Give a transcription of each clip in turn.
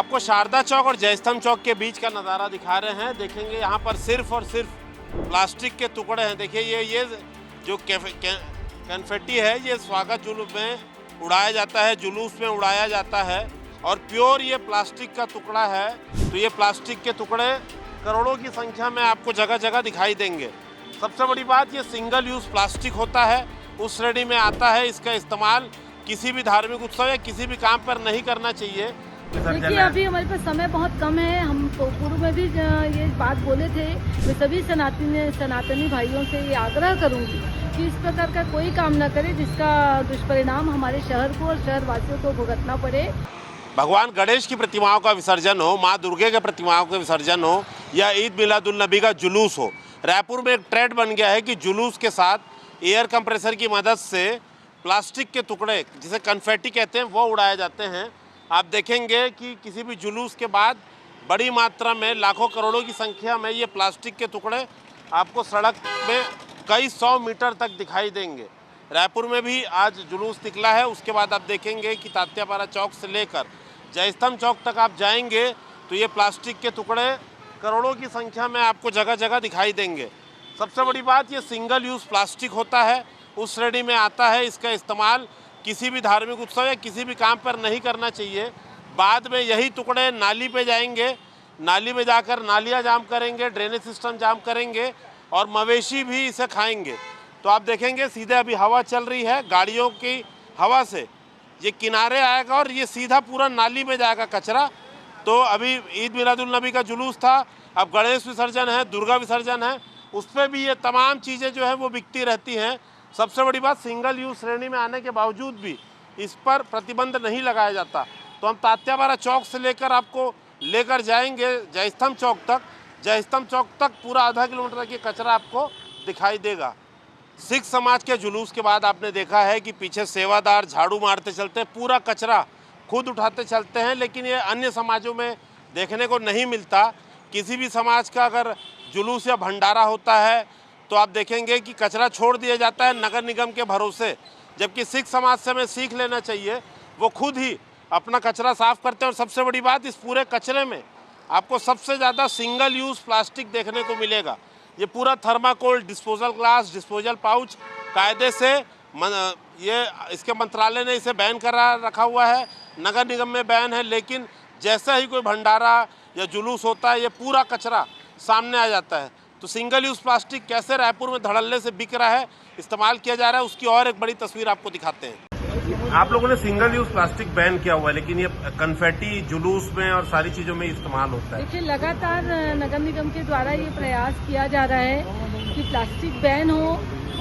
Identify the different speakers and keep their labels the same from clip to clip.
Speaker 1: आपको शारदा चौक और जयस्तंभ चौक के बीच का नज़ारा दिखा रहे हैं। देखेंगे यहाँ पर सिर्फ और सिर्फ प्लास्टिक के टुकड़े हैं। देखिए ये जो कन्फेटी है ये स्वागत जुलूस में उड़ाया जाता है, जुलूस में उड़ाया जाता है और प्योर ये प्लास्टिक का टुकड़ा है। तो ये प्लास्टिक के टुकड़े करोड़ों की संख्या में आपको जगह जगह दिखाई देंगे। सबसे बड़ी बात, ये सिंगल यूज़ प्लास्टिक होता है, उस श्रेणी में आता है। इसका इस्तेमाल किसी भी धार्मिक उत्सव या किसी भी काम पर नहीं करना चाहिए।
Speaker 2: देखिए, अभी हमारे पास समय बहुत कम है। हम तो पूर्व में भी ये बात बोले थे। मैं सभी सनातनी भाइयों से ये आग्रह करूंगी कि इस प्रकार का कोई काम न करे जिसका दुष्परिणाम हमारे शहर को और शहरवासियों को भुगतना पड़े।
Speaker 1: भगवान गणेश की प्रतिमाओं का विसर्जन हो, माँ दुर्गे के प्रतिमाओं का विसर्जन हो या ईद मिलादुल नबी का जुलूस हो, रायपुर में एक ट्रेंड बन गया है कि जुलूस के साथ एयर कंप्रेसर की मदद से प्लास्टिक के टुकड़े, जिसे कन्फेटी कहते हैं, वो उड़ाए जाते हैं। आप देखेंगे कि किसी भी जुलूस के बाद बड़ी मात्रा में लाखों करोड़ों की संख्या में ये प्लास्टिक के टुकड़े आपको सड़क में कई 100 मीटर तक दिखाई देंगे। रायपुर में भी आज जुलूस निकला है। उसके बाद आप देखेंगे कि तात्यापारा चौक से लेकर जयस्तंभ चौक तक आप जाएंगे तो ये प्लास्टिक के टुकड़े करोड़ों की संख्या में आपको जगह जगह दिखाई देंगे। सबसे बड़ी बात, ये सिंगल यूज़ प्लास्टिक होता है, उस श्रेणी में आता है। इसका इस्तेमाल किसी भी धार्मिक उत्सव या किसी भी काम पर नहीं करना चाहिए। बाद में यही टुकड़े नाली पे जाएंगे, नाली में जाकर नालियाँ जाम करेंगे, ड्रेनेज सिस्टम जाम करेंगे और मवेशी भी इसे खाएंगे। तो आप देखेंगे सीधे अभी हवा चल रही है, गाड़ियों की हवा से ये किनारे आएगा और ये सीधा पूरा नाली में जाएगा कचरा। तो अभी ईद मिलादुल नबी का जुलूस था, अब गणेश विसर्जन है, दुर्गा विसर्जन है, उस पर भी ये तमाम चीज़ें जो है वो बिकती रहती हैं। सबसे बड़ी बात, सिंगल यूज़ श्रेणी में आने के बावजूद भी इस पर प्रतिबंध नहीं लगाया जाता। तो हम तात्यापारा चौक से लेकर जाएंगे जयस्तंभ चौक तक। जयस्तंभ चौक तक पूरा आधा किलोमीटर की कचरा आपको दिखाई देगा। सिख समाज के जुलूस के बाद आपने देखा है कि पीछे सेवादार झाड़ू मारते चलते हैं, पूरा कचरा खुद उठाते चलते हैं, लेकिन ये अन्य समाजों में देखने को नहीं मिलता। किसी भी समाज का अगर जुलूस या भंडारा होता है तो आप देखेंगे कि कचरा छोड़ दिया जाता है नगर निगम के भरोसे, जबकि सिख समाज से हमें सीख लेना चाहिए। वो खुद ही अपना कचरा साफ करते हैं। और सबसे बड़ी बात, इस पूरे कचरे में आपको सबसे ज़्यादा सिंगल यूज़ प्लास्टिक देखने को मिलेगा। ये पूरा thermocol, disposal glass, disposal pouch कायदे से ये इसके मंत्रालय ने इसे बैन करा रखा हुआ है, नगर निगम में बैन है। लेकिन जैसा ही कोई भंडारा या जुलूस होता है, ये पूरा कचरा सामने आ जाता है। तो सिंगल यूज़ प्लास्टिक कैसे रायपुर में धड़ल्ले से बिक रहा है, इस्तेमाल किया जा रहा है, उसकी और एक बड़ी तस्वीर आपको दिखाते हैं। आप लोगों ने सिंगल यूज़ प्लास्टिक बैन किया हुआ है, लेकिन ये कन्फेटी जुलूस में और सारी चीज़ों में इस्तेमाल होता है।
Speaker 2: देखिए, लगातार नगर निगम के द्वारा ये प्रयास किया जा रहा है कि प्लास्टिक बैन हो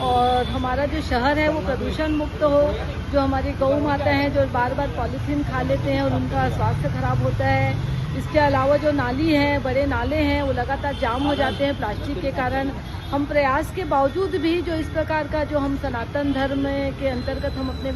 Speaker 2: और हमारा जो शहर है वो प्रदूषण मुक्त हो। जो हमारी गौ माता हैं जो बार बार पॉलीथीन खा लेते हैं और उनका स्वास्थ्य खराब होता है। इसके अलावा जो नाली हैं, बड़े नाले हैं, वो लगातार जाम हो जाते हैं प्लास्टिक के कारण। हम प्रयास के बावजूद भी जो इस प्रकार का जो हम सनातन धर्म के अंतर्गत हम अपने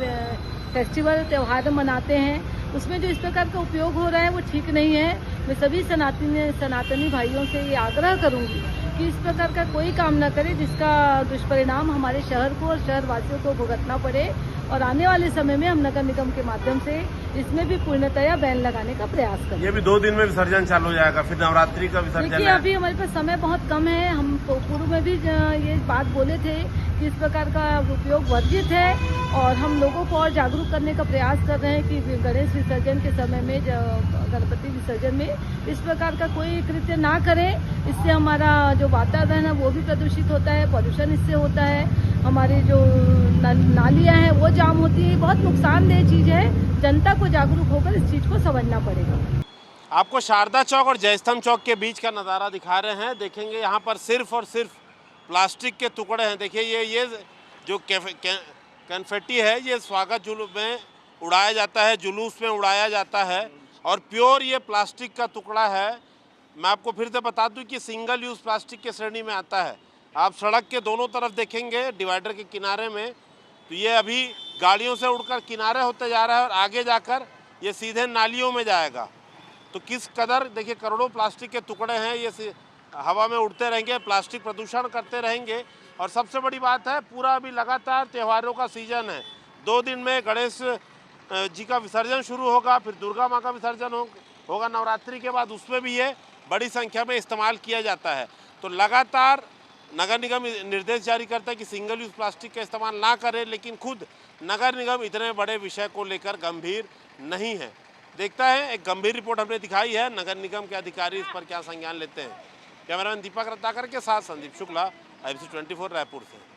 Speaker 2: फेस्टिवल त्यौहार मनाते हैं, उसमें जो इस प्रकार का उपयोग हो रहा है वो ठीक नहीं है। मैं सभी सनातनी भाइयों से ये आग्रह करूंगी कि इस प्रकार का कोई काम न करे जिसका दुष्परिणाम हमारे शहर को और शहरवासियों को भुगतना पड़े। और आने वाले समय में हम नगर निगम के माध्यम से इसमें भी पूर्णतया बैन लगाने का प्रयास करें।
Speaker 1: ये भी 2 दिन में विसर्जन चालू हो जाएगा, फिर नवरात्रि का विसर्जन
Speaker 2: देखिए,
Speaker 1: है।
Speaker 2: अभी हमारे पास समय बहुत कम है। हम तो पूर्व में भी ये बात बोले थे कि इस प्रकार का उपयोग वर्जित है और हम लोगों को और जागरूक करने का प्रयास कर रहे हैं कि गणेश विसर्जन के समय में, गणपति विसर्जन में इस प्रकार का कोई कृत्य ना करें। इससे हमारा जो वातावरण है वो भी प्रदूषित होता है, पॉल्यूशन इससे होता है, हमारी जो नालियाँ हैं वो जाम होती है। बहुत नुकसानदेह चीज़ है। जनता को जागरूक होकर इस चीज़ को समझना पड़ेगा।
Speaker 1: आपको शारदा चौक और जयस्तंभ चौक के बीच का नज़ारा दिखा रहे हैं। देखेंगे यहाँ पर सिर्फ और सिर्फ प्लास्टिक के टुकड़े हैं। देखिए ये जो कन्फेटी है ये स्वागत जुलूस में उड़ाया जाता है, जुलूस में उड़ाया जाता है और प्योर ये प्लास्टिक का टुकड़ा है। मैं आपको फिर से बता दूं कि सिंगल यूज़ प्लास्टिक के श्रेणी में आता है। आप सड़क के दोनों तरफ देखेंगे डिवाइडर के किनारे में, तो ये अभी गाड़ियों से उड़कर किनारे होते जा रहा है और आगे जाकर ये सीधे नालियों में जाएगा। तो किस कदर देखिए करोड़ों प्लास्टिक के टुकड़े हैं, ये हवा में उड़ते रहेंगे, प्लास्टिक प्रदूषण करते रहेंगे। और सबसे बड़ी बात है, पूरा अभी लगातार त्योहारों का सीजन है। 2 दिन में गणेश जी का विसर्जन शुरू होगा, फिर दुर्गा माँ का विसर्जन होगा नवरात्रि के बाद, उसमें भी ये बड़ी संख्या में इस्तेमाल किया जाता है। तो लगातार नगर निगम निर्देश जारी करता है कि सिंगल यूज़ प्लास्टिक का इस्तेमाल ना करें, लेकिन खुद नगर निगम इतने बड़े विषय को लेकर गंभीर नहीं है। देखता है, एक गंभीर रिपोर्ट हमने दिखाई है, नगर निगम के अधिकारी इस पर क्या संज्ञान लेते हैं। कैमरामैन दीपक रत्नाकर के साथ संदीप शुक्ला, IBC 24 रायपुर से।